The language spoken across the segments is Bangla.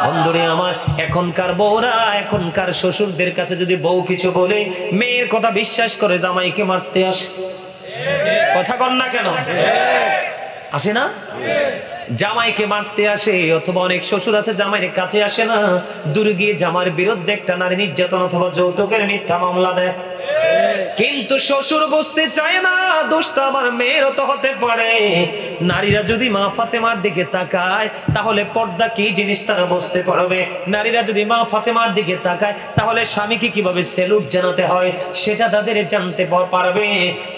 বন্ধুরে আমার, এখনকার বউরা এখনকার শ্বশুরদের কাছে যদি বউ কিছু বলে মেয়ের কথা বিশ্বাস করে জামাইকে মারতে আসে। কথা কন না কেন? আসে না? জামাইকে মারতে আসে। অথবা অনেক শ্বশুর আছে জামাইয়ের কাছে আসে না, দূরে গিয়ে জামার বিরুদ্ধে একটা নারী নির্যাতন অথবা যৌতুকের মিথ্যা মামলা দেয়। কিন্তু শ্বশুর বুঝতে চায় না দোষটা আমার মেয়েরও তো হতে পারে। নারীরা যদি মা ফাতেমার দিকে তাকায় তাহলে পর্দা কি জিনিস তারা বুঝতে পারবে। নারীরা যদি মা ফাতেমার দিকে তাকায় তাহলে স্বামীকে কিভাবে স্যালুট জানাতে হয় সেটা তাদের জানতে পারবে।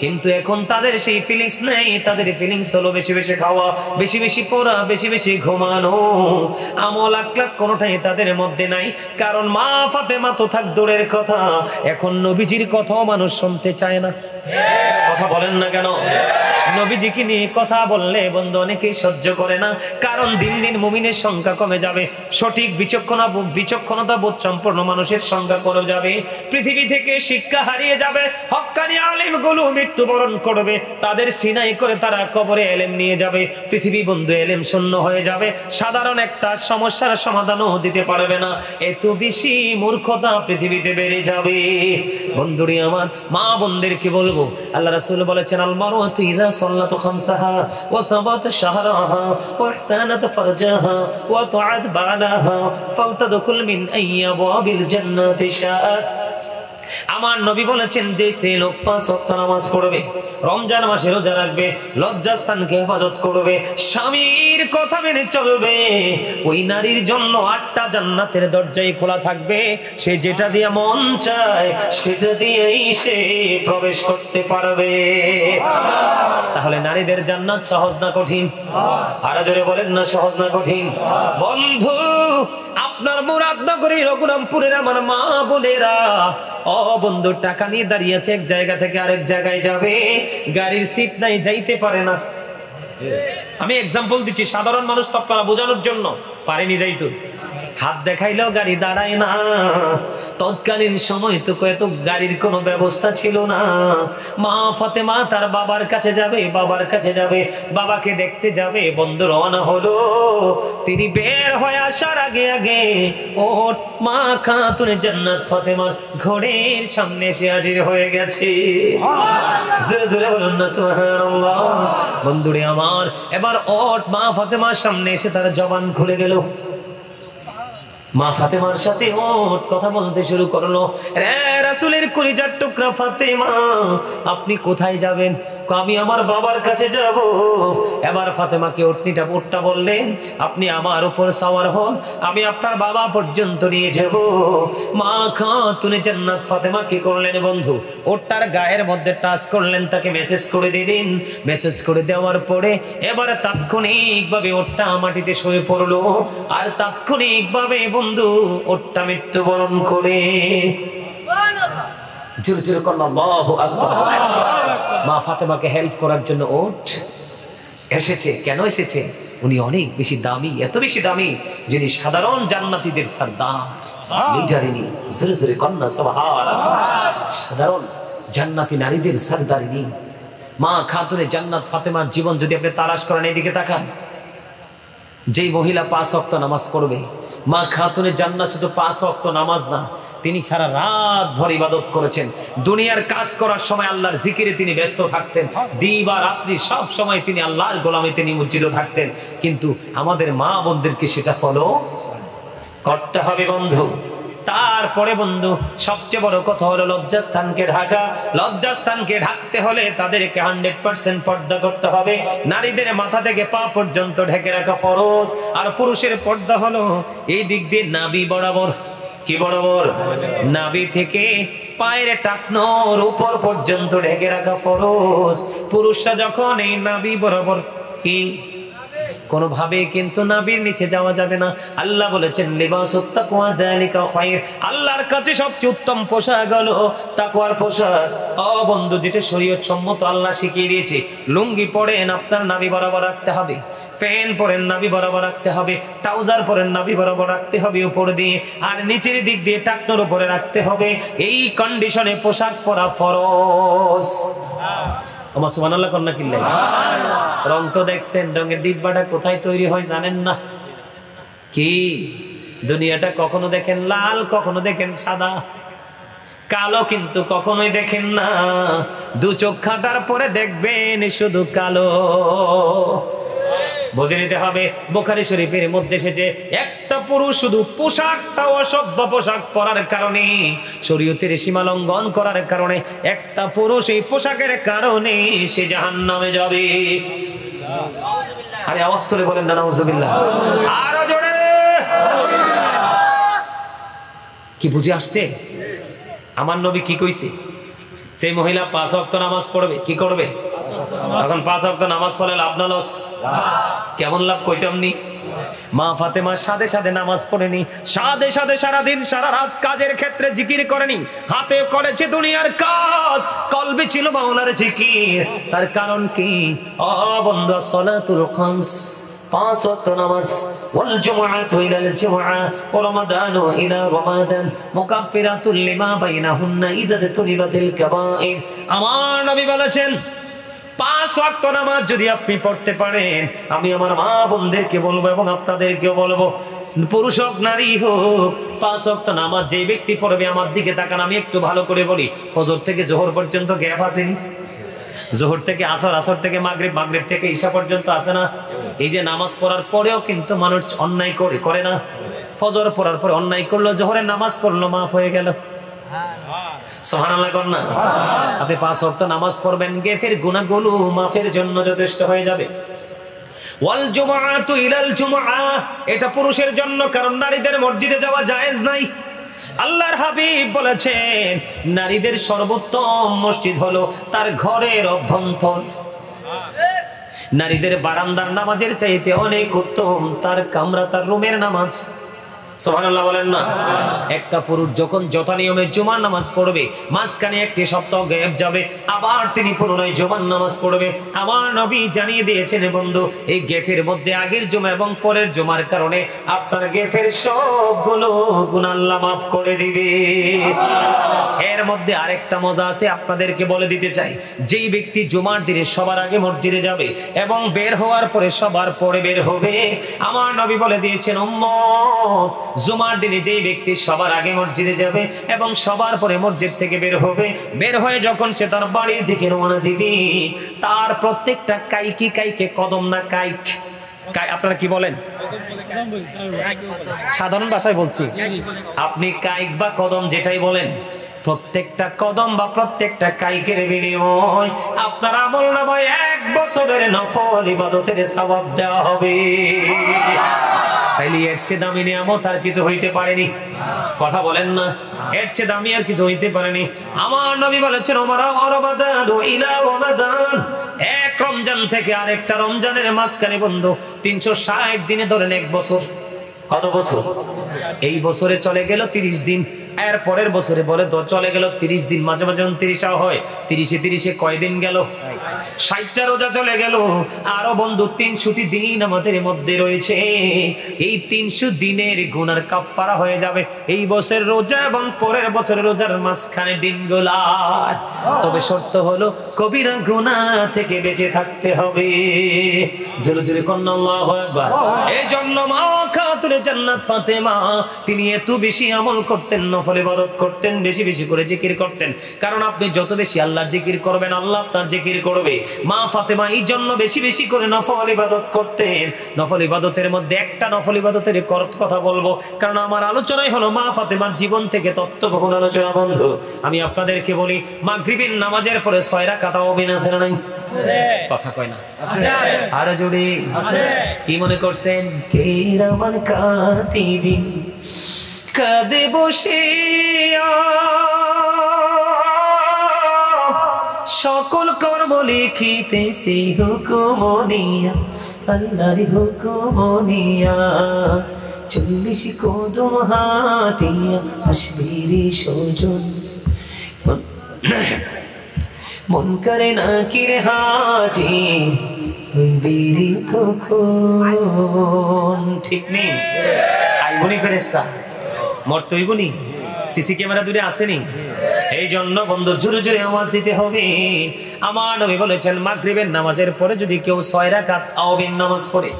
কিন্তু এখন তাদের সেই ফিলিংস নেই। তাদের ফিলিংস হলো বেশি বেশি খাওয়া, বেশি বেশি পড়া, বেশি বেশি ঘুমানো। আমল আখলাক কোনোটাই তাদের মধ্যে নাই। কারণ মা ফাতেমা তো থাক দূরের কথা, এখন নবীজির কথাও মানুষ শুনতে চায় না। কথা বলেন না কেন? নবীজিকে নিয়ে কথা বললে বন্ধু অনেকেই সহ্য করে না। কারণ দিন দিন মুমিনের সংখ্যা কমে যাবে, সঠিক বিচক্ষণতা বোধ সম্পন্ন মানুষের সংখ্যা কমে যাবে, পৃথিবী থেকে শিক্ষা হারিয়ে যাবে, হক্কানি আলেমগুলো মৃত্যুবরণ করবে, তাদের সিনাই করে তারা কবরে এলেম নিয়ে যাবে। পৃথিবী বন্ধু এলেম শূন্য হয়ে যাবে, সাধারণ একটা সমস্যার সমাধানও দিতে পারবে না। এত বেশি মূর্খতা পৃথিবীতে বেড়ে যাবে। বন্ধুরি আমার, মা বোনদেরকে বলবো, আল্লাহ রাসূল বলেছেন আল মারওয়াতু ইযা সাল্লাত খামসাহা ওয়া সাবাত শাহরাহা ওয়া ইহসানাত ফারজাহা ওয়া তুআদ বালাহা ফালতাদখুল মিন আইয়াবাবিল জান্নাতি শাআত। আমার নবী বলেছেন যে স্ত্রী লোক 5 ওয়াক্ত নামাজ পড়বে, রমজান মাসে রোজা রাখবে, লজ্জাস্থানকে হেফাজত করবে, স্বামীর কথা মেনে চলবে, ওই নারীর জন্য 8টা জান্নাতের দরজাই খোলা থাকবে। সে যেটা দিয়ে মন চায় সেটা দিয়েই সে প্রবেশ করতে পারবে। তাহলে নারীদের জান্নাত সহজ না কঠিন? আর জোরে বলেন না, সহজ না কঠিন? বন্ধু, আপনার মুরাদনগরী রঘুরামপুরের আমার মা বোনেরা, ও বন্ধু, টাকা নিয়ে দাঁড়িয়ে আছে, এক জায়গা থেকে আরেক জায়গায় যাবে, গাড়ির সিট নাই, যাইতে পারে না। আমি এক্সাম্পল দিচ্ছি, সাধারণ মানুষ তো আপনারা বোঝানোর জন্য পারেনি যাইতো। হাত দেখাইলেও গাড়ি দাঁড়ায় না। তৎকালীন সময় তো এত গাড়ির কোনো ব্যবস্থা ছিল না। মা ফাতেমা তার বাবার কাছে যাবে, বাবাকে দেখতে যাবে। বন্ধু রওনা হলো, তিনি বের হয়ে আসার আগে ও মা খাতুনে জান্নাত ফাতেমার ঘরের সামনে এসে হাজির হয়ে গেছে। জোরে জোরে বলুন না সুবহানাল্লাহ। বন্ধুরে আমার, এবার ওট মা ফাতেমার সামনে এসে তার জবান খুলে গেল। মা ফাতেমার সাথে ওট কথা বলতে শুরু করলো। রে রাসূলের কলিজার টুকরা ফাতেমা, আপনি কোথায় যাবেন? আমি আমার বাবার কাছে যাব। এবার ফাতেমাকে ওটটা বললেন, আপনি আমার উপর সাওয়ার হন, আমি আপনার বাবা পর্যন্ত নিয়ে যাব। মা খাতুনে জান্নাত ফাতেমা কি করলেন বন্ধু? ওটটার গায়ের মধ্যে টাচ করলেন, তাকে মেসেজ করে দিলেন। মেসেজ করে দেওয়ার পরে এবারে তাৎক্ষণিকভাবে ওটটা মাটিতে শুয়ে পড়লো। আর তাৎক্ষণিকভাবে বন্ধু ওটটা মৃত্যুবরণ করে। জোরে জোরে করলাম আল্লাহু আকবার। মা ফাতেমাকে হেল্প করার জন্য ওট এসেছে। কেন এসেছে? উনি অনেক বেশি দামি, এত বেশি দামি যিনি সাধারণ জান্নাতীদের সরদার, লিডারিনী। জোরে জোরে কন্যা সুবহানাল্লাহ। সাধারণ জান্নাতি নারীদের সরদারিনী মা খাতুনে জান্নাত ফাতেমার জীবন যদি আপনি তালাশ করেন, এদিকে তাকান, যেই মহিলা 5 ওয়াক্ত নামাজ পড়বে, মা খাতুনে জান্নাত শুধু 5 ওয়াক্ত নামাজ না, তিনি সারা রাত ভর ইবাদত করেছেন। দুনিয়ার কাজ করার সময় আল্লাহর জিকিরে তিনি ব্যস্ত থাকতেন, দিবা রাত্রি সব সময় তিনি আল্লাহর গোলামিতে নিমজ্জিত থাকতেন। কিন্তু আমাদের মা বোনদেরকে সেটা ফলো করতে হবে বন্ধু। তারপরে বন্ধু সবচেয়ে বড় কথা হলো লজ্জাস্থানকে ঢাকা। লজ্জাস্থানকে ঢাকতে হলে তাদেরকে 100% পর্দা করতে হবে। নারীদের মাথা থেকে পা পর্যন্ত ঢেকে রাখা ফরজ। আর পুরুষের পর্দা হলো এই দিক দিয়ে নাভি বরাবর। কি বরাবর? নাভি থেকে পায়ের টাকনোর উপর পর্যন্ত ঢেকে রাখা ফরজ। পুরুষরা যখন এই নাভি বরাবর কি কোনোভাবে কিন্তু নাভির নিচে যাওয়া যাবে না। আল্লাহ বলেছেন লিবাসুত তাকওয়া যালিকা খায়র, আল্লাহর কাছে সবচেয়ে উত্তম পোশাক হলো তাকওয়ার পোশাক। ও বন্ধু, যেটা শরীয়ত সম্মত আল্লাহ শিখিয়ে দিয়েছে, লুঙ্গি পরেন আপনার নাভি বরাবর রাখতে হবে, প্যান্ট পরেন নাভি বরাবর রাখতে হবে, ট্রাউজার পরেন নাভি বরাবর রাখতে হবে উপর দিয়ে, আর নিচের দিক দিয়ে টাকনোর উপরে রাখতে হবে। এই কন্ডিশনে পোশাক পরা ফরজ। আমার সুবহানাল্লাহ কন্যা কিল্লাই। রং তো দেখছেন, রঙের ডিব্বাটা কোথায় তৈরি হয় জানেন না? কি দুনিয়াটা কখনো দেখেন লাল, কখনো দেখেন সাদা, কালো কিন্তু কখনোই দেখেন না। দু চোখ খাটার পরে দেখবেন শুধু কালো। বুঝে নিতে হবে। বুখারী শরীফের মধ্যে এসেছে একটা পুরুষ শুধু পোশাকটা অসভ্য পোশাক পরার কারণে, শরীয়তের সীমা লঙ্ঘন করার কারণে, একটা পুরুষ এই পোশাকের কারণে সে জাহান্নামে যাবে। আরে আওয়াজ করে বলেন না নাউজুবিল্লাহ। আরো জোরে। কি বুঝে আসছে? আমার নবী কি কইছে? সেই মহিলা 5 ওয়াক্ত নামাজ পড়বে, কি করবে? এখন 5 ওয়াক্ত নামাজ পড়লে লাভ না লস? কেমন লাভ কইতাম নি? মা ফাতেমা সাথে সাথে নামাজ পড়েনি, সাথে সাথে সারাদিন সারা রাত কাজের ক্ষেত্রে জিকির করেনি, হাতে করেছে দুনিয়ার কাজ, কলবে ছিল মাওলার জিকির। তার কারণ কি? বন্ধু, সালাতুল খামস, 5 ওয়াক্ত নামাজ, ওয়াল জুমআতু ইলাল জুমআ ওয়া রমাদানু ইলা রমাদান মুকাফফিরাতুল লিমা বাইনাহুন্না ইযা তুনিবাতিল কাবাইর। আমার নবী বলেছেন 5 ওয়াক্ত নামাজ যদি আপনি পড়তে পারেন, আমি আমার মা বোনদেরকে বলবো এবং আপনাদেরকেও বলবো, পুরুষ হোক নারী হোক, 5 ওয়াক্ত নামাজ যে ব্যক্তি পড়বে, আমার দিকে তাকান, আমি একটু ভালো করে বলি, ফজর থেকে জোহর পর্যন্ত গ্যাপ আসেনি? জোহর থেকে আসর, আসর থেকে মাগরিব, মাগরিব থেকে ঈশা পর্যন্ত আসে না? এই যে নামাজ পড়ার পরেও কিন্তু মানুষ অন্যায় করে না? ফজর পড়ার পরে অন্যায় করলো, জোহরের নামাজ পড়লো, মাফ হয়ে গেল। সুবহানাল্লাহ কর না। আপনি 5 ওয়াক্ত নামাজ পড়বেন, গেফের গুনাহগুলো মাফের জন্য যথেষ্ট হয়ে যাবে। ওয়াল জুমআতু ইলাল জুমআ, এটা পুরুষের জন্য, কারণ নারীদের মসজিদে যাওয়া জায়েজ নাই। আল্লাহর হাবিব বলেছেন নারীদের সর্বোত্তম মসজিদ হলো তার ঘরের অভ্যন্তর। নারীদের বারান্দার নামাজের চাইতে অনেক উত্তম তার কামরা, তার রুমের নামাজ। সুবহানাল্লাহ বলেন না। একটা পুরুষ যখন যথা নিয়মে জুমার নামাজ পড়বে, মাঝখানে একটি সপ্তাহ গ্যাপ যাবে, আবার তিনি পুনরায় জুমার নামাজ পড়বে। আমার নবী জানিয়ে দিয়েছেন বন্ধু, এই গ্যাপের মধ্যে আগের জুমা এবং পরের জুমার কারণে আপনার গ্যাপের সবগুলো গুনাহ আল্লাহ মাফ করে দিবে। এর মধ্যে আরেকটা মজা আছে, আপনাদেরকে বলে দিতে চাই। যেই ব্যক্তি জুমার দিনে সবার আগে মসজিদে যাবে এবং বের হওয়ার পরে সবার পরে বের হবে, আমার নবী বলে দিয়েছেন উম্মত, জুমার দিনে যেই ব্যক্তি সবার আগে মসজিদে যাবে এবং সবার পরে মসজিদ থেকে বের হবে, বের হয়ে যখন সে তার বাড়ির দিকে রওনা দিবে, তার প্রত্যেকটা কাইকে কদম না কাইক, আপনারা কি বলেন? সাধারণ ভাষায় বলছি, আপনি কাইক বা কদম যেটাই বলেন, প্রত্যেকটা কদম বা প্রত্যেকটা কাইকের বিনিময় আপনার আমলনামায় 1 বছরের নফল ইবাদতের সওয়াব দেওয়া হবে। তাইলে এর চেয়ে দামি নিয়ামত আর কিছু হইতে পারেনি। কথা বলেন না, এর চেয়ে দামি আর কিছু হইতে পারেনি। আমার নবী বলেছেন রমাদানু ইলা রমাদান, এক রমজান থেকে আরেকটা রমজানের মাঝখানে বন্ধু 360 দিনে ধরেন 1 বছর। কত বছর? এই বছরে চলে গেল 30 দিন, এর পরের বছরে বলে তো চলে গেল 30 দিন, মাঝে মাঝে 29 হয়, 30-এ কয় দিন গেল? 60টা রোজা চলে গেল। আরো বন্ধু 300টি দিন আমাদের মধ্যে রয়েছে। এই 300 দিনের গুনার কাফারা হয়ে যাবে এই বছরের রোজা এবং পরের বছরের রোজার মাঝখানে দিনগুলা। তবে শর্ত হলো কবিরা গুনাহ থেকে বেঁচে থাকতে হবে। জোরে জোরে কন্না আল্লাহু আকবার। এই জন্য মা খাতুনে জান্নাত ফাতেমা তিনি এত বেশি আমল করতেন, নফল ইবাদত করতেন, বেশি বেশি করে জিকির করতেন। কারণ আপনি যত বেশি আল্লাহর জিকির করবেন, আল্লাহ আপনার জিকির করবে। মা ফাতেমা এই জন্য বেশি বেশি করে নফল ইবাদত করতেন। নফল ইবাদতের মধ্যে একটা নফল ইবাদতের কথা বলবো, কারণ আমার আলোচনাই হলো মা ফাতেমার জীবন থেকে তত্ত্ববহুল আলোচনা। বন্ধু, আমি আপনাদেরকে বলি, মাগরিবের নামাজের পরে 6 রাকাত তাওবিন আছে না নাই? কথা কয় না? আর জোরে কি মনে করছেন? কিরামান কাতিবিন কাঁদে বসিয়া সকল কর্ম লিখিতেছি হুকুম দিয়া, আল্লাহর হুকুম দিয়া। 40 কদম হাঁটিয়া আসবিরি সজন, মন করে না কিরে হাজির হইবিরি তখন। ঠিক নেই? আইবনি ফেরেশতা, মরতইবনি, সিসি ক্যামেরা দূরে আসেনি। এই জন্য বন্ধু জোরে জোরে আওয়াজ দিতে হবে। আমার নবী বলেছেন মাগরিবের নামাজের পরে যদি কেউ 6 রাকাত তাওবিন নামাজ পড়ে,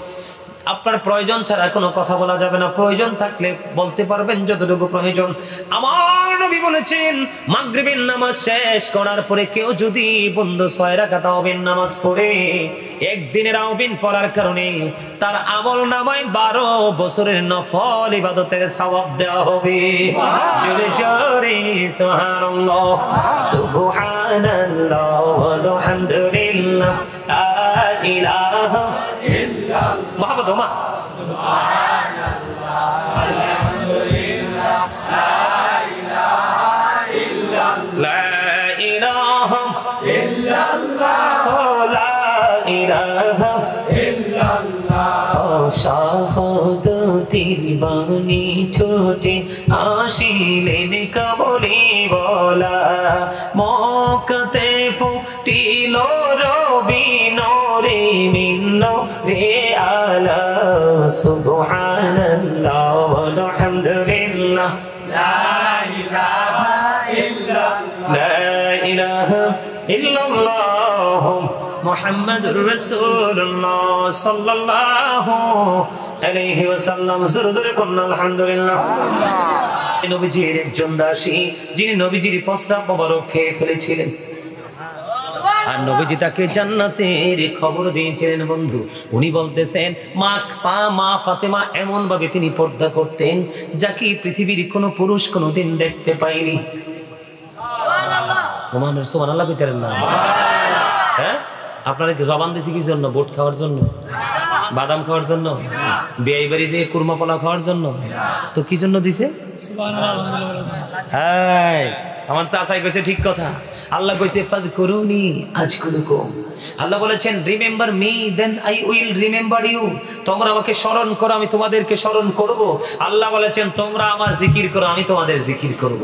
আপনার প্রয়োজন ছাড়া কোনো কথা বলা যাবে না, প্রয়োজন থাকলে বলতে পারবেন যতটুকু প্রয়োজন। আমার নবী বলেছেন মাগরিবের নামাজ শেষ করার পরে কেউ যদি বন্ধু 6 রাকাত তাওবিন নামাজ পড়ে, একদিনের তাওবিন পড়ার কারণে তার আমল নামায় 12 বছরের নফল ইবাদতের সওয়াব দেওয়া হবে। জোরে জোরে সুবহানাল্লাহ সুবহানাল্লাহ ওয়ালহামদুলিল্লাহ লা ইলাহা ইল্লাল্লাহ মুহাম্মদ ওমা সুবহানাল্লাহ আলহামদুলিল্লাহ লা ইলাহা ইল্লাল্লাহ লা ইলাহা ইল্লাল্লাহ লা ইলাহা ইল্লাল্লাহ শাহাদাতের বাণী ঠোঁটে আসিলেন কাবুলি বলা, মক্কাতে ফুটিল রবি নূরে মিন্ন রে আলা সুবহানাল্লাহ ওয়ালহামদুলিল্লাহ লা ইলাহা ইল্লাল্লাহ লা ইলাহা ইল্লাল্লাহ মুহাম্মাদুর রাসূলুল্লাহ সাল্লাল্লাহু আলাইহি ওয়াসাল্লাম। জোরে কোন আলহামদুলিল্লাহ। নবীজির একজন দাসী যিনি নবীজির প্রস্রাব মোবারক খেয়ে ফেলেছিলেন, আর নবীজি তাকে জান্নাতের খবর দিয়েছিলেন। বন্ধু, উনি বলতেছেন মা ফাতেমা এমন ভাবে তিনি পর্দা করতেন যা কি পৃথিবীর কোনো পুরুষ কোনোদিন দেখতে পায়নি। সুবহানাল্লাহ সুবহানাল্লাহ বিতারেন না। হ্যাঁ, আপনারা জবান দিছি কি জন্য? ভোট খাওয়ার জন্য, বাদাম খাওয়ার জন্য, বিয়ে বাড়ি যে কুরমা পোলাও খাওয়ার জন্য? তো কি জন্য দিছে? হ্যাঁ, আমার চাচাই কইছে ঠিক কথা। আল্লাহ কইছে ফাযকুরুনি আযকুরুকুম। আল্লাহ বলেছেন remember me then I will remember you. তোমরা আমাকে স্মরণ করো, আমি তোমাদেরকে স্মরণ করব। আল্লাহ বলেছেন তোমরা আমার জিকির করো, আমি তোমাদের জিকির করব।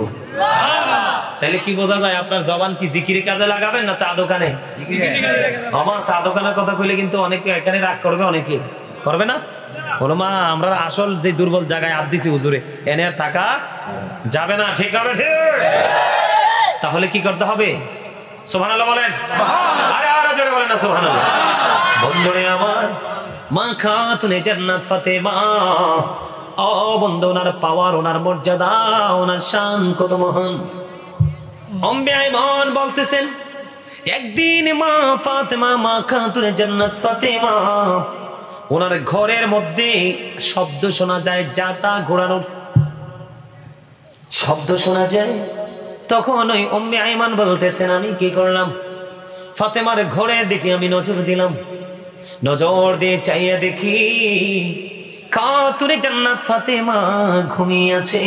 তাহলে কি বোঝা যায়? আপনার জবান কি জিকিরের কাজে লাগাবেন না চা দোকানে? আমার চা দোকানের কথা কইলে কিন্তু অনেকে এখানে রাগ করবে, অনেকে করবে না। বলো মা, আমরা আসল যে দুর্বল জায়গায় হাত দিছি হুজুরে, এনে আর থাকা যাবে না। ঠিক হবে? ঠিক। তাহলে কি করতে হবে? সুবহানাল্লাহ বলেন। আরে আরে জোরে বলেন না সুবহানাল্লাহ। বন্ধুরে আমার, মা খাতুনে জান্নাত ফাতেমা, ও বন্ধু, ওনার পাওয়ার, ওনার মর্যাদা, ওনার শান কত মহান। উম্মে আইমান বলতেছেন একদিন মা ফাতেমা, মা খাতুনে জান্নাত ফাতেমা, ওনার ঘরের মধ্যে শব্দ শোনা যায়, জাতা ঘোরানোর শব্দ শোনা যায়। তখন ওই উম্মে আইমান বলতেছেন আমি কি করলাম? ফাতেমার ঘরের দিকে আমি নজর দিলাম, নজর দিয়ে চাইয়া দেখি খাতুনে জান্নাত ফাতেমা ঘুমিয়ে আছে।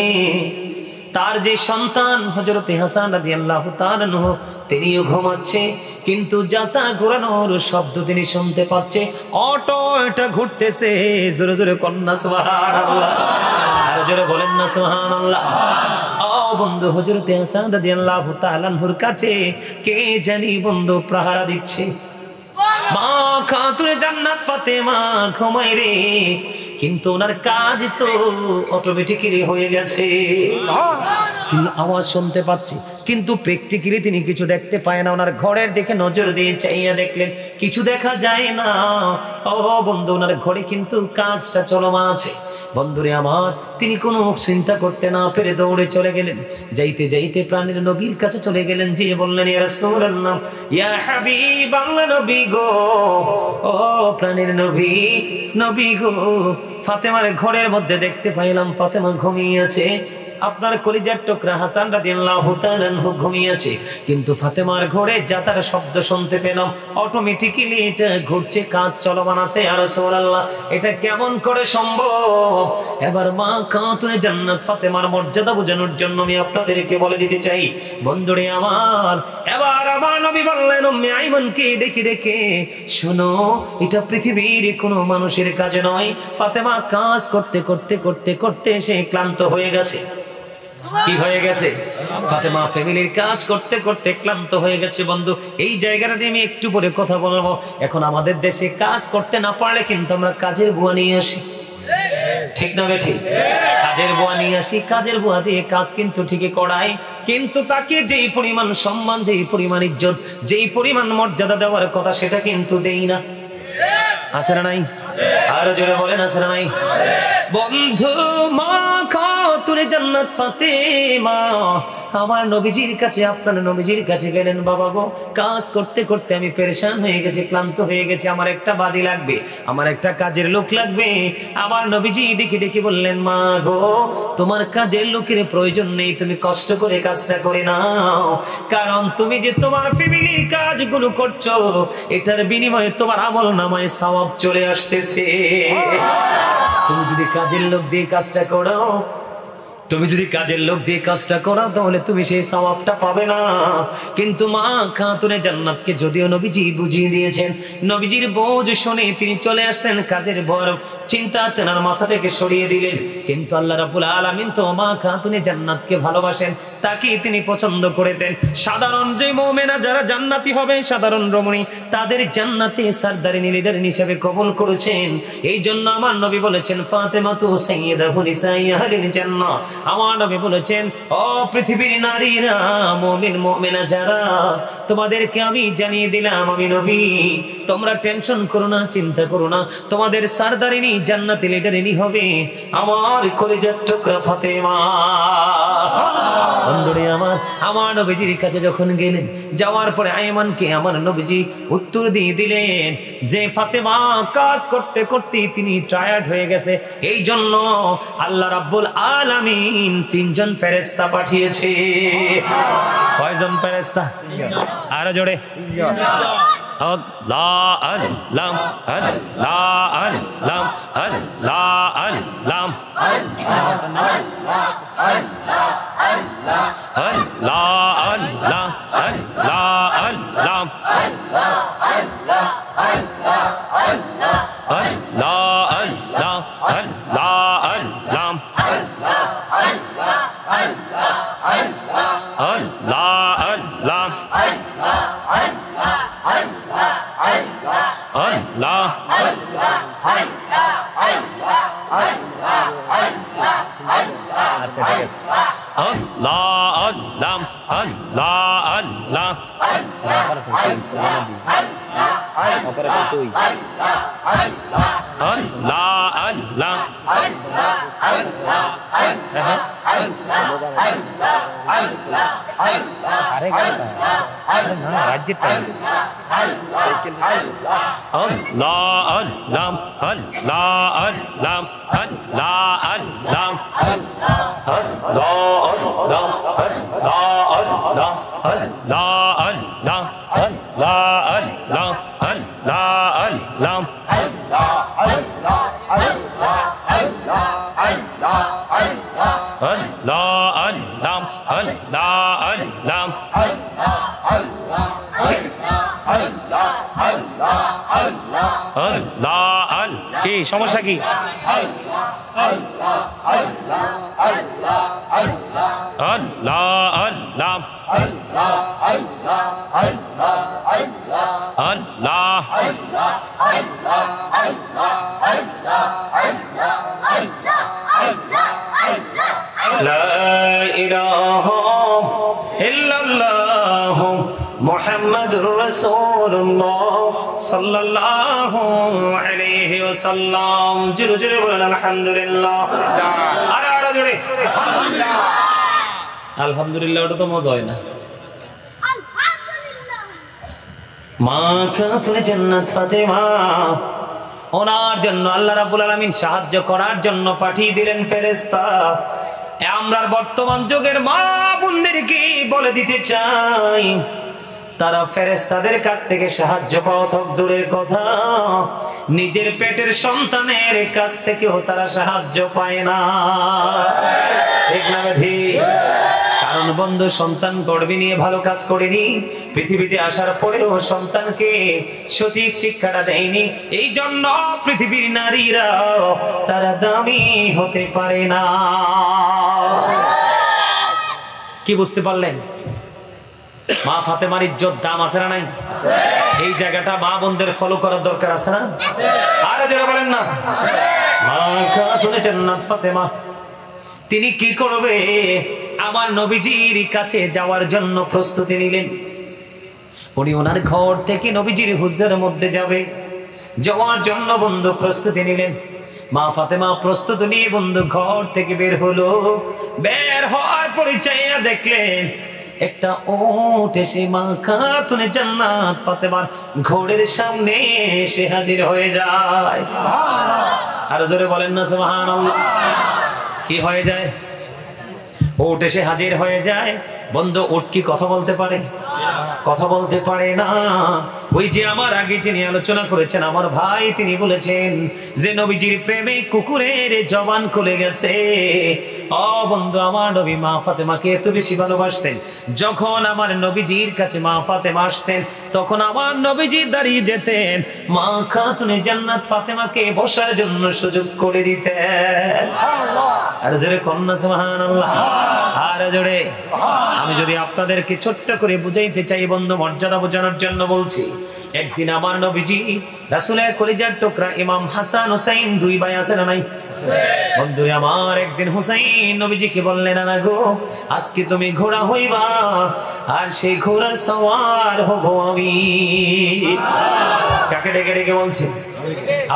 তার যে সন্তান হযরতে হাসান রাদিয়াল্লাহু তাআলা আনহু, তিনিও ঘুমাচ্ছে, কিন্তু জাতা ঘোরানোর শব্দ তিনি শুনতে পাচ্ছে। অটো এটা ঘুরতেছে। জোরে জোরে কন্যা সুবহানাল্লাহ। আর জোরে বলেন না সুবহানাল্লাহ। ও বন্ধু, হযরতে হাসান রাদিয়াল্লাহু তাআলা আনহুর কাছে কে জানি বন্ধু পাহারা দিচ্ছে। মা খাতুনে জান্নাত ফাতেমা ঘুমায় রে, কিন্তু ওনার কাজ তো অটোমেটিক্যালি হয়ে গেছে। তিনি আওয়াজ শুনতে পাচ্ছে, কিন্তু প্র্যাকটিক্যালি তিনি কিছু দেখতে পায় না। ওনার ঘরের দিকে নজর দিয়ে চাইয়া দেখলেন, কিছু দেখা যায় না। ও বন্ধু, ওনার ঘরে কিন্তু কাজটা চলমান আছে। বন্ধুরে আমার, তিনি কোনো চিন্তা করতে না পেরে দৌড়ে চলে গেলেন। যাইতে যাইতে প্রাণের নবীর কাছে চলে গেলেন, যে বললেন ইয়া রাসূলুল্লাহ, ইয়া হাবিব আল্লাহ, নবী গো, ও প্রাণের নবী, নবী গো, ফাতেমার ঘরের মধ্যে দেখতে পাইলাম ফাতেমা ঘুমিয়ে আছে। আপনার কলিজার টুকরা হাসান রাদিয়াল্লাহু তাআলা আনহু ঘুমিয়ে আছে, কিন্তু ফাতেমার ঘরে জাতার শব্দ শুনতে পেলাম। অটোমেটিক্যালি এটা ঘুরছে, কাজ চলমান আছে। ইয়া রাসূলুল্লাহ, এটা কেমন করে সম্ভব? এবার মা খাতুনে জান্নাত ফাতেমার মর্যাদা বোঝানোর জন্য আমি আপনাদেরকে বলে দিতে চাই। বন্ধুরে আমার, এবার আমার নবী বললেন উম্মে আইমানকে ডেকে ডেকে, শোনো, এটা পৃথিবীর কোনো মানুষের কাজ নয়। ফাতেমা কাজ করতে করতে করতে করতে সে ক্লান্ত হয়ে গেছে। কি হয়ে গেছে? ফাতেমা ফ্যামিলির কাজ করতে করতে ক্লান্ত হয়ে গেছে। বন্ধু, এই জায়গাটা নিয়ে আমি একটু পরে কথা বলবো। এখন আমাদের দেশে কাজ করতে না পারলে কিন্তু আমরা কাজের বুয়া নিয়ে আসি, ঠিক না বেঠিক? কাজের বুয়া নিয়ে আসি, কাজের বুয়া দিয়ে কাজ কিন্তু ঠিকই করাই, কিন্তু তাকে যেই পরিমাণ সম্মান, যেই পরিমাণ ইজ্জত, যেই পরিমাণ মর্যাদা দেওয়ার কথা, সেটা কিন্তু দেই না। আছে না নাই? আর জোরে বলেন আছে না নাই? বন্ধু মা খাতুনে জান্নাত ফাতেমা আমার নবীজির কাছে, আপনার নবীজির কাছে গেলেন। বাবা গো, কাজ করতে করতে আমি পেরেশান হয়ে গেছি, ক্লান্ত হয়ে গেছি, আমার একটা বাদী লাগবে, আমার একটা কাজের লোক লাগবে। আমার নবীজি ডেকে ডেকে বললেন, মা গো তোমার কাজের লোকের প্রয়োজন নেই, তুমি কষ্ট করে কাজটা করে নাও, কারণ তুমি যে তোমার ফ্যামিলির কাজগুলো করছো এটার বিনিময়ে তোমার আমল নামায় সওয়াব চলে আসতেছে। তুমি যদি কাজের লোক দিয়ে কাজটা করো, তুমি যদি কাজের লোক দিয়ে কাজটা করো তাহলে তুমি সেই সওয়াবটা পাবে না। কিন্তু মা খাতুনে জান্নাতকে যদিও নবীজি বুঝিয়ে দিয়েছেন, নবীজির বোঝ শুনে তিনি চলে আসলেন, কাজের বড় চিন্তা তেনার মাথা থেকে সরিয়ে দিলেন। কিন্তু আল্লাহ রাব্বুল আলামিন তো মা খাতুনে জান্নাতকে ভালোবাসেন, তাকে তিনি পছন্দ করেতেন। সাধারণ যে মুমিনা যারা জান্নাতি হবে, সাধারণ রমণী, তাদের জান্নাতে সরদারিনী লিডার হিসেবে কবুল করেছেন। এই জন্য আমার নবী বলেছেন, ফাতেমা তু সাইয়্যিদাতু নিসাই আহলিল জান্নাহ। আমার নবী বলেছেন, ও পৃথিবীর নারীরা, মুমিন মুমিনা যারা, তোমাদেরকে আমি জানিয়ে দিলাম আমি নবী, তোমরা টেনশন করো না, চিন্তা করো না, তোমাদের সরদারিনী জান্নাতি লিডারিনী হবে আমার কলিজার টুকরা ফাতেমা। বন্ধুরে আমার নবীজির কাছে যখন গেলেন, যাওয়ার পরে আয়মানকে আমার নবীজি উত্তর দিয়ে দিলেন যে ফাতেমা কাজ করতে করতে তিনি টায়ার্ড হয়ে গেছে, এই জন্য আল্লাহ রাব্বুল আলামিন 3 জন ফেরেশতা পাঠিয়েছে। কয়জন ফেরেশতা? আরো জোরে। আল্লাহ আল্লাহ আল্লাহ আল্লাহ আল্লাহ আল্লাহ কি সমস্যা কি? মুহাম্মাদুর রাসূলুল্লাহ সাল্লাল্লাহু আলাইহি ওয়াসাল্লাম। জোরে জোরে বলেন আলহামদুলিল্লাহ। আরো জোরে আলহামদুলিল্লাহ। আলহামদুলিল্লাহ, ওটা তো মজা হয় না। আলহামদুলিল্লাহ। মা খাতুনে জান্নাত ফাতেমা, ওনার জন্য আল্লাহ রাব্বুল আলামিন সাহায্য করার জন্য পাঠিয়ে দিলেন ফেরেশতা। আমরা বর্তমান যুগের মা বোনদেরকে বলে দিতে চাই, তারা ফেরেশতাদের কাছ থেকে সাহায্য পাওয়া তো দূরের কথা, নিজের পেটের সন্তানের কাছ থেকেও তারা সাহায্য পায় না। ঠিক না ঠিক? কারণ বন্ধু, সন্তান গর্ভে নিয়ে ভালো কাজ করেনি, পৃথিবীতে আসার পরেও সন্তানকে সঠিক শিক্ষাটা দেয়নি, এই জন্য পৃথিবীর নারীরা তারা দামি হতে পারে না। কি বুঝতে পারলেন? মা ফাতেমার ইজ্জত দাম আছে না নাই? এই জায়গাটা মা বোনদের ফলো করার দরকার আছে না? আরে যারা বলেন না, মা খাতুনে জান্নাত ফাতেমা তিনি কি করবে? আমার নবীজির কাছে যাওয়ার জন্য প্রস্তুতি নিলেন। উনি ওনার ঘর থেকে নবীজির হুজরার মধ্যে যাবে। যাওয়ার জন্য বন্ধু প্রস্তুতি নিলেন। মা ফাতেমা প্রস্তুতি নিয়ে বন্ধু ঘর থেকে বের হলো। বের হওয়ার পরে চাইয়া দেখলেন একটা উট এসে মা খাতুনে জান্নাত ফাতেমার ঘোড়ের সামনে এসে হাজির হয়ে যায়। আর জোরে বলেন না সুবহানাল্লাহ। কি হয়ে যায়? উট এসে হাজির হয়ে যায়। বন্ধু উট কি কথা বলতে পারে? কথা বলতে পারে না। ওই যে আমার আগে যিনি আলোচনা করেছেন আমার ভাই, তিনি বলেছেন যে নবীজির প্রেমে কুকুরের জবান খুলে গেছে। ও বন্ধু, আমার নবী মা ফাতেমাকে এত বেশি ভালোবাসতেন, যখন আমার নবীজির কাছে মা ফাতেমা আসতেন তখন আমার নবীজি দাঁড়িয়ে যেতেন, মা খাতুনে জান্নাত ফাতেমাকে বসার জন্য সুযোগ করে দিতেন। আর জোরে কন্যা সুবহানাল্লাহ। আর জোরে। আমি যদি আপনাদেরকে ছোট্ট করে বুঝাইতে চাই বন্ধু, মর্যাদা বোঝানোর জন্য বলছি। একদিন আমার নবীজি রাসূলের কলিজার টুকরা ইমাম হাসান হুসাইন, দুই ভাই আছে না নাই? বন্ধুরে আমার, একদিন হুসাইন নবীজিকে বললেন, না গো আজকে তুমি ঘোড়া হইবা আর সেই ঘোড়ার সওয়ার হব আমি। কাকে ডেকে ডেকে বলছে?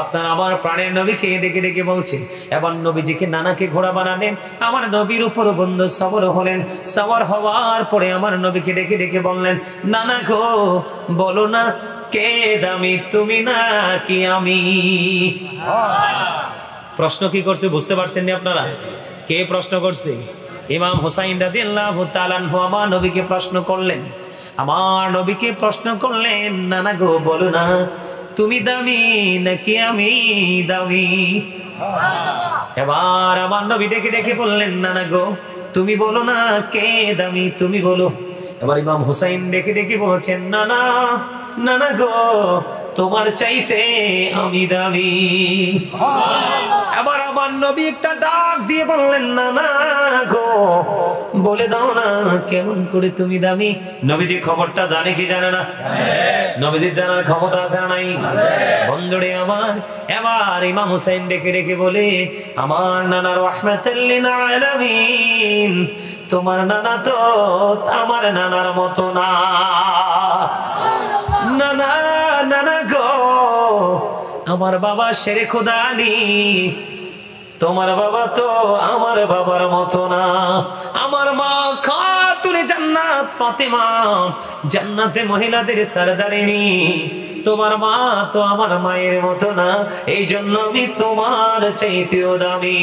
আপনার আমার প্রাণের নবীকে ডেকে ডেকে বলছেন। এবার নবীজিকে নানাকে ঘোড়া বানালেন। আমার নবীর উপর বন্ধু সওয়ার হলেন। সওয়ার হওয়ার পরে আমার নবীকে ডেকে ডেকে বললেন, নানা গো বলো না কে দামি, তুমি না কি আমি? প্রশ্ন কি করছে বুঝতে পারছেন না আপনারা? কে প্রশ্ন করছে? ইমাম হুসাইন রাদিয়াল্লাহু তাআলা আনহু আমার নবীকে প্রশ্ন করলেন। আমার নবীকে প্রশ্ন করলেন, নানা গো বলো না তুমি দামি নাকি আমি দামি? এবার আমার নবী ডেকে ডেকে বললেন, নানা গো তুমি বলো না কে দামি, তুমি বলো। এবার ইমাম হুসাইন ডেকে ডেকে বলছেন, নানা নানা গো তোমার চাইতে আমি দামি। এবার আমার নবী একটা ডাক দিয়ে বললেন, নানা গো বলে দাও না কেমন করে তুমি দামি? নবীজি খবরটা জানে কি জানে না? নবীজির জানার ক্ষমতা আছে না নাই? বন্ধুরে আমার, এবার ইমাম হুসাইন ডেকে ডেকে বলে, আমার নানা রাহমাতুল লিল আলামিন, তোমার নানা তো আমার নানার মতো না। নানা নানা গো আমার বাবা শেরে খোদা আলী, তোমার বাবা তো আমার বাবার মতো না। আমার মা খাতুনে জান্নাত ফাতেমা, জান্নাতে মহিলাদের সরদারিনী, তোমার মা তো আমার মায়ের মতো না। এই জন্য আমি তোমার চাইতেও দামি।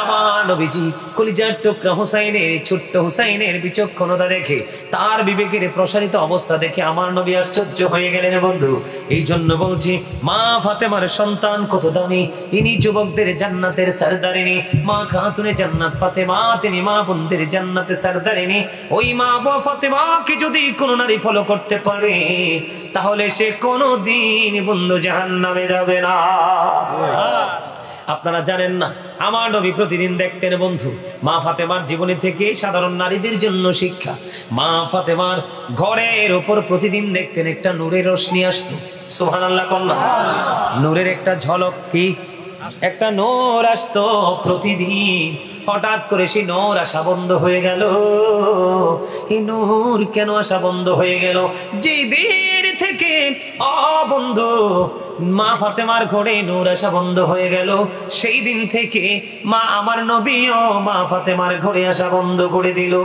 আমার নবীজি কলিজার টুকরা হুসাইনের, ছোট্ট হুসাইনের বিচক্ষণতা দেখে, তার বিবেকের প্রসারিত অবস্থা দেখে আমার নবী আশ্চর্য হয়ে গেলেন বন্ধু। এই জন্য বলছি মা ফাতেমার সন্তান কত দামি। ইনি যুবকদের জান্নাতের সরদারিনী, মা খাতুনে জান্নাত ফাতেমা, তিনি মা বোনদের জান্নাতে সরদারিনী। ওই মা ফাতেমাকে যদি কোনো নারী ফলো করতে পারে তাহলে সে কোনোদিন বন্ধু জাহান্নামে যাবে না। আপনারা জানেন না, আমার নবী প্রতিদিন দেখতেন বন্ধু মা ফাতেমার জীবনী থেকে সাধারণ নারীদের জন্য শিক্ষা। মা ফাতেমার ঘরের উপর প্রতিদিন দেখতেন একটা নূরের রশ্মি আসতো। সুবহানাল্লাহ কন্যা। নূরের একটা ঝলক, কি একটা নূর আসতো প্রতিদিন। হঠাৎ করে সেই নূর আসা বন্ধ হয়ে গেল। এই নূর কেন আসা বন্ধ হয়ে গেল? যেই দিন থেকে বন্ধু মা ফাতেমার ঘরে নূর আসা বন্ধ হয়ে গেল, সেই দিন থেকে মা আমার নবীও মা ফাতেমার ঘরে আসা বন্ধ করে দিল।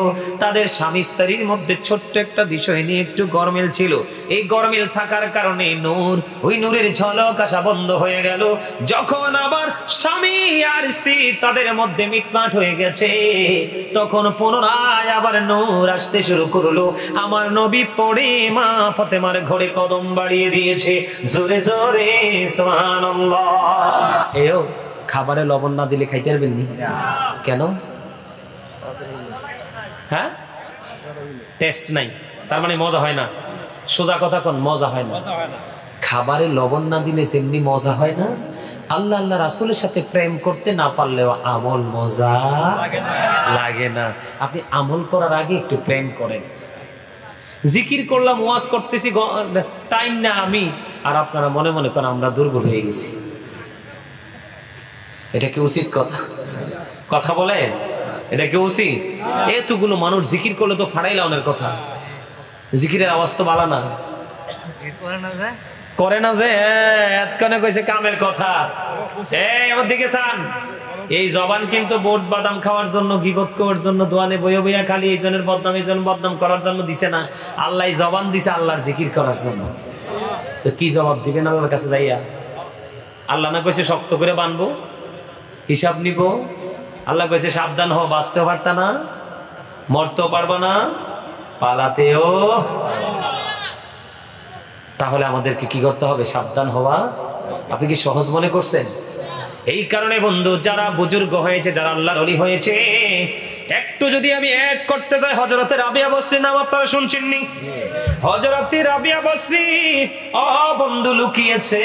তাদের স্বামী স্ত্রীর মধ্যে ছোট্ট একটা বিষয় নিয়ে একটু গরমিল ছিল। এই গরমিল থাকার কারণে নূর, ওই নূরের ঝলক আসা বন্ধ হয়ে গেল। যখন আবার স্বামী আর স্ত্রী তাদের মধ্যে মিটমাট হয়ে গেছে, তখন পুনরায় আবার নূর আসতে শুরু করলো। আমার নবী পড়ে মা ফাতেমার ঘরে কদম বাড়িয়ে দিয়েছে। জোরে জোরে সুবহানাল্লাহ। এও খাবারে লবণ না দিলে খাইতে পারবেন না কেন? হ্যাঁ, টেস্ট নাই, তার মানে মজা হয় না। সোজা কথা কোন, মজা হয় না। খাবারে লবণ না দিলে যেমনি মজা হয় না, আল্লাহ আল্লাহ রাসূলের সাথে প্রেম করতে না পারলেও আমল মজা লাগে না। আপনি আমল করার আগে একটু প্রেম করেন। জিকির করলাম, ওয়াজ করতেছি, টাইম না আমি, আর আপনারা মনে মনে করেন আমরা দুর্বল হয়ে গেছি। এটা কি উচিত কথা? কথা বলেন, এটা কি উচিত? এতগুলো মানুষ জিকির করলে তো ফাড়াই লাউনের কথা। জিকিরের আওয়াজ তো বালা না। করে না যে এতক্ষণে কইছে কামের কথা। এই আমার দিকে চান, এই জবান কিন্তু বোট বাদাম খাওয়ার জন্য, গীবত করার জন্য, দোয়ানে বইয়া বইয়া খালি এই জনের বদনাম এই জন বদনাম করার জন্য দিছে না। আল্লাহ জবান দিছে আল্লাহর জিকির করার জন্য। তো কি জবাব দিবেন আল্লাহর কাছে যাইয়া? আল্লাহ না কইছে শক্ত করে বানবো, হিসাব নিব। আল্লাহ কইছে সাবধান হও, বাঁচতেও পারতা না, মরতেও পারবো না, পালাতেও। তাহলে আমাদেরকে কি করতে হবে? সাবধান হওয়া। আপনি কি সহজ মনে করছেন? এই কারণে বন্ধু, যারা বুজুর্গ হয়েছে, যারা আল্লাহর ওলি হয়েছে, একটু যদি আমি অ্যাড করতে যাই, হযরতে রাবিয়া বসরীর নাম আপনারা শুনছেননি? হযরতে রাবিয়া বসরী বন্ধু লুকিয়েছে।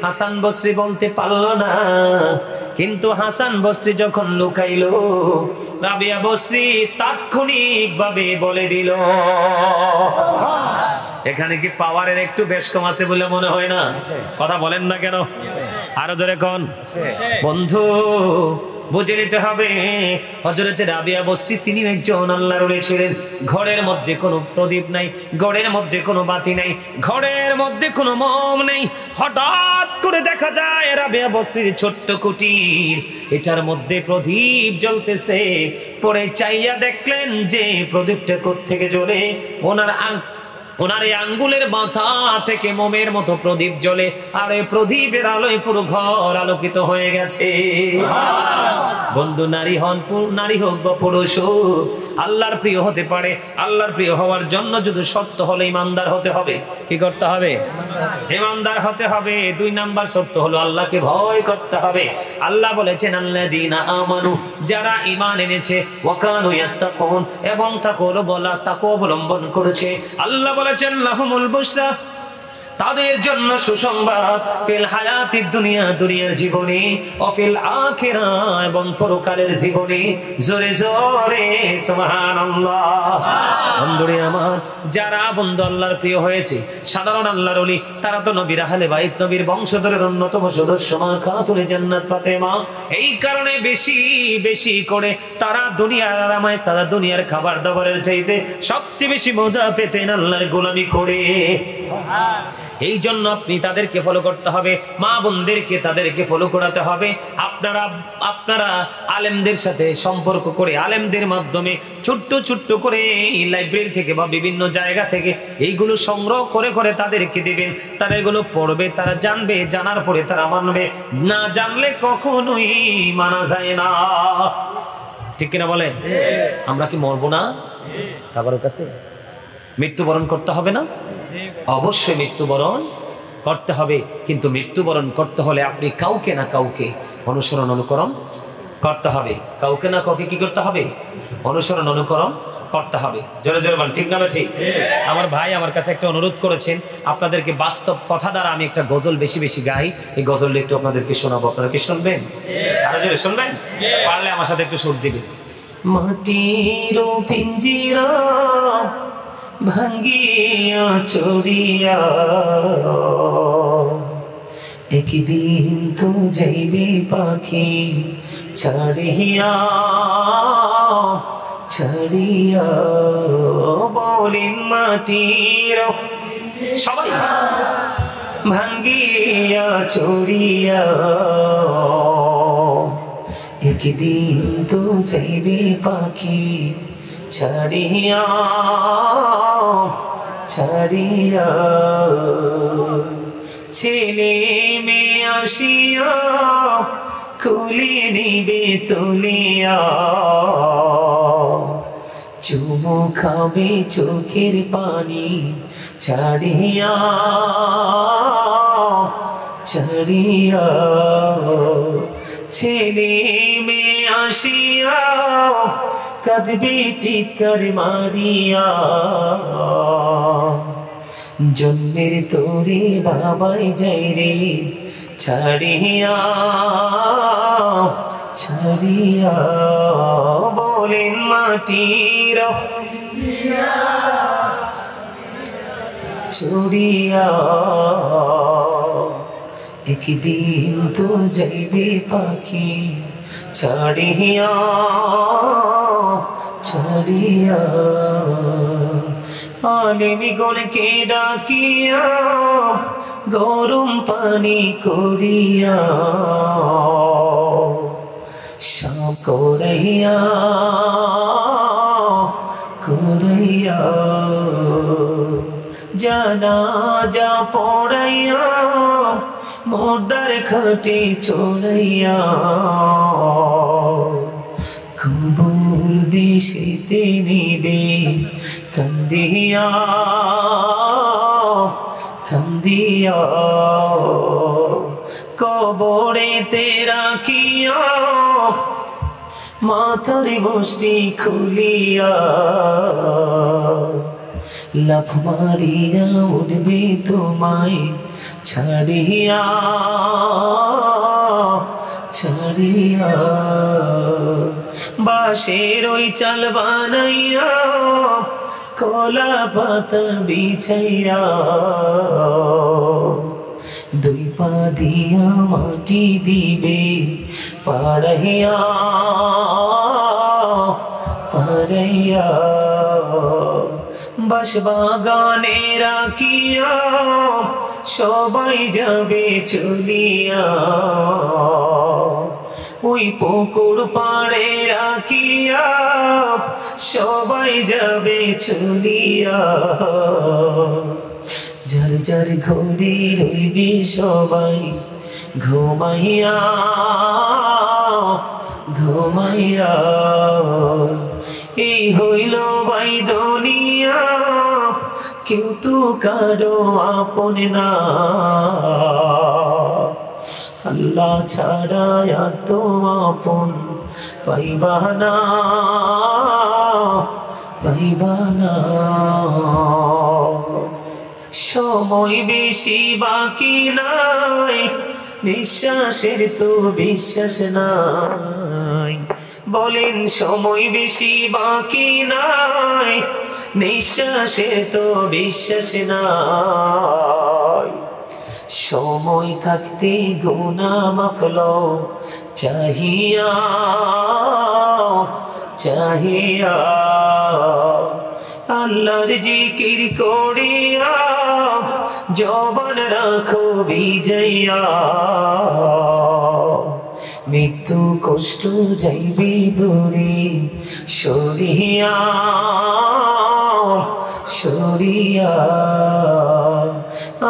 হাসান বসরী বলতে পারলো না, কিন্তু হাসান বসরী যখন লুকাইলো, রাবিয়া বসরী তাৎক্ষণিক ভাবে বলে দিল। এখানে কি পাওয়ারের একটু বেশ কম আছে বলে মনে হয় না? কথা বলেন না কেন? আরো জোরে কোন বন্ধু, বুঝে নিতে হবে হযরতে রাবিয়া বসরী তিনি একজন আল্লাহর ওলি ছিলেন। ঘরের মধ্যে কোনো প্রদীপ নাই, ঘরের মধ্যে কোনো বাতি নাই, ঘরের মধ্যে কোনো মোম নেই। হঠাৎ করে দেখা যায় রাবিয়া বসরীর ছোট্ট কুটির, এটার মধ্যে প্রদীপ জ্বলতেছে। পরে চাইয়া দেখলেন যে প্রদীপটা কোত্থেকে জ্বলে। ওনার এই আঙ্গুলের মাথা থেকে মোমের মতো প্রদীপ জ্বলে, আর এই প্রদীপের আলোয় পুরো ঘর আলোকিত হয়ে গেছে। বন্ধু, নারী হোক বা পুরুষ হোক, আল্লাহর প্রিয় হতে পারে। আল্লাহর প্রিয় হওয়ার জন্য যদি শর্ত হলো ইমানদার হতে হবে। কি করতে হবে? ইমানদার হতে হবে। 2 নাম্বার শর্ত হলো আল্লাহকে ভয় করতে হবে। আল্লাহ বলেছেন আল্লাযীনা আমানু, যারা ঈমান এনেছে, ওয়া কানু ইয়াত্তাকুন, এবং তাকওয়া অবলম্বন করেছে। আল্লাহ বলেছেন লাহুমুল বুশরা, তাদের জন্য সুসংবাদ, ফিল হায়াতিদ দুনিয়া, দুনিয়ার জীবনে, ও ফিল আখিরাহ, এবং পরকালের জীবনে। জোরে জোরে সুবহানাল্লাহ। বন্ধুরে আমার, যারা বন্ধু আল্লাহর প্রিয় হয়েছে, সাধারণ আল্লাহর ওলি, তারা তো নবীর আহলে বাইত, নবীর বংশধরের অন্যতম সদস্য, মা খাতুনে জান্নাত ফাতেমা। এই কারণে বেশি বেশি করে তারা দুনিয়ার আরামায়েশ, তারা দুনিয়ার খাবার দাবারের চাইতে সবচেয়ে বেশি মজা পেতেন আল্লাহর গোলামি করে। এই জন্য আপনি তাদেরকে ফলো করতে হবে, মা বোনদেরকে তাদেরকে ফলো করাতে হবে। আপনারা আলেমদের সাথে সম্পর্ক করে, আলেমদের মাধ্যমে ছোট্ট ছোট্ট করে লাইব্রেরি থেকে বা বিভিন্ন জায়গা থেকে এইগুলো সংগ্রহ করে করে তাদেরকে দিবেন। তারা এগুলো পড়বে, তারা জানবে, জানার পরে তারা মানবে। না জানলে কখনোই মানা যায় না। ঠিক কিনা বলে? আমরা কি মরবো না? তারপর কাছে মৃত্যুবরণ করতে হবে না? অবশ্যই মৃত্যুবরণ করতে হবে, কিন্তু মৃত্যুবরণ করতে হলে আপনি কাউকে না কাউকে অনুসরণ অনুকরণ করতে হবে। কাউকে না কাউকে কি করতে হবে? অনুসরণ অনুকরণ করতে হবে। জোরে জোরে বল, ঠিক না? ঠিক। আমার ভাই আমার কাছে একটা অনুরোধ করেছেন, আপনাদেরকে বাস্তব কথা দ্বারা আমি একটা গজল বেশি বেশি গাই। এই গজলটা একটু আপনাদেরকে শোনাবো, আপনারা কি শুনবেন? আরো জোরে শুনবেন? পারলে আমার সাথে একটু সুর দিবেন। মাটির পিঞ্জিরা ভাঙ্গিয়া চড়িয়া, একদিন তো যাইবে পাখি ছাড়িয়া ছাড়িয়া। বলেন মাটির সবাই ভাঙ্গিয়া চড়িয়া, একদিন তো যাইবে পাখি ছাড়িয়া ছাড়িয়া। ছেলে মেয়ে আসিয়া খুলে নিবে তুলিয়া, চুমু খাবে চোখের পানি ছাড়িয়া ছাড়িয়া। ছেলে মেয়ে আসিয়া কাঁদবে চিৎকার মারিয়া, জন্মের তোরে বাবাই যাই রে ছাড়িয়া ছাড়িয়া। বলেন মাটির ছড়িয়া, একদিন তো যাইবে পাখি ছাড়িয়া ছাড়িয়া। আলেমি গণকে ডাকিয়া গরম পানি করিয়া সাপ করাইয়া করাইয়া জানাজা পড়াইয়া মোর্দার খাটে চড়াইয়া কবর দিশিতে নিবে কান্দিয়া কান্দিয়া কবরেতে রাখিয়া মাথার মুষ্টি খুলিয়া লাফ মারিয়া উঠবে তোমায় ছাড়িয়া ছাড়িয়া বাঁশের ওই চাল বানাইয়া কলা পাতা বিছাইয়া দুই পা দিয়া মাটি দিবে পাড়াইয়া পাড়াইয়া বাঁশবাগানে রাখিয়া সবাই যাবে চলিয়া ওই পুকুর পাড়ে রাখিয়া সবাই যাবে চলিয়া যার যার ঘরে রইবে সবাই ঘুমাইয়া ঘুমাইয়া এই হইল ভাই দুনিয়া কেউ তো কারো আপন না আল্লাহ ছাড়া আর তো আপন পাইবা না পাইবা না সময় বেশি বাকি নাই নিঃশ্বাসের তো বিশ্বাস নাই বলেন সময় বেশি বাকি নাই নিঃশ্বাসের তো বিশ্বাস নাই সময় থাকতে গুনাহ মাফ লও চাহিয়া চাহিয়া আল্লাহর জিকির করিয়া জবান রাখো বিজয়া মৃত্যু কষ্ট যাইবে দূরে সরিয়া সরিয়া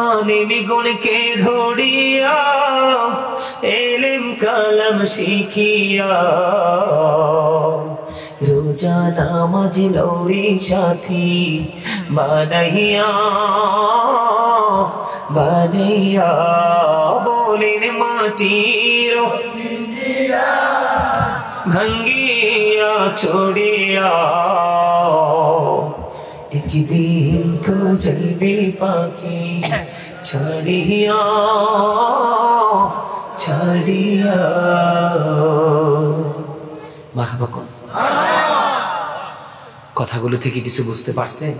আলেমি গুণকে ধরিয়া এলেম কালাম শিখিয়া রোজা নামাজ লৌরি সাথী বানাইয়া বানাইয়া বলেন মাটির ভাঙ্গিয়া ছড়িয়া একদিন তো যাইবে পাখি ছাড়িয়া ছাড়িয়া মারহাবা কোন কথাগুলো থেকে কিছু বুঝতে পারছেন?